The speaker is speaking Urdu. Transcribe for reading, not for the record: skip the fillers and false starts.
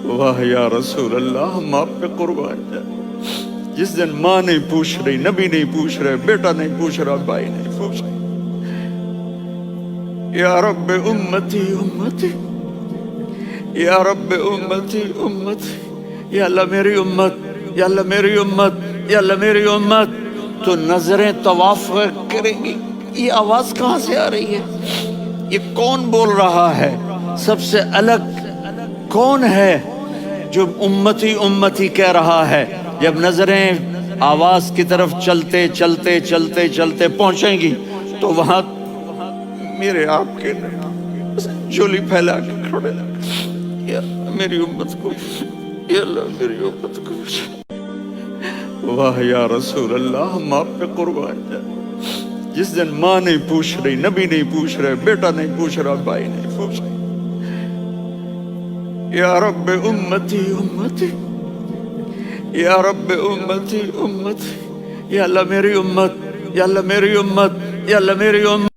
واہ یا رسول اللہ، ہم آپ پہ قربان جائیں۔ جس دن ماں نہیں پوچھ رہی، نبی نہیں پوچھ رہے، بیٹا نہیں پوچھ رہا، بھائی نہیں پوچھ رہا، یا رب امتی امتی، یا رب امتی امتی، یا اللہ میری امت، یا اللہ میری امت، یا اللہ میری امت۔ تو نظریں طواف کریں گی، یہ آواز کہاں سے آ رہی ہے؟ یہ کون بول رہا ہے؟ سب سے الگ کون ہے جو امتی امتی کہہ رہا ہے؟ جب نظریں آواز کی طرف چلتے چلتے چلتے چلتے پہنچیں گی تو وہاں میرے آپ کے جولی پھیلا کے کھڑے، یا میری امت کو، یا اللہ میری امت کو۔ واہ یا رسول اللہ، ہم آپ پہ قربان جائیں۔ جس دن ماں نہیں پوچھ رہی، نبی نہیں پوچھ رہے، بیٹا نہیں پوچھ رہا، بھائی نہیں پوچھ رہا، یا رب امتی امتی، یا رب امتی امتی، یا اللہ میری امت، یا اللہ میری امت، یا اللہ میری امت۔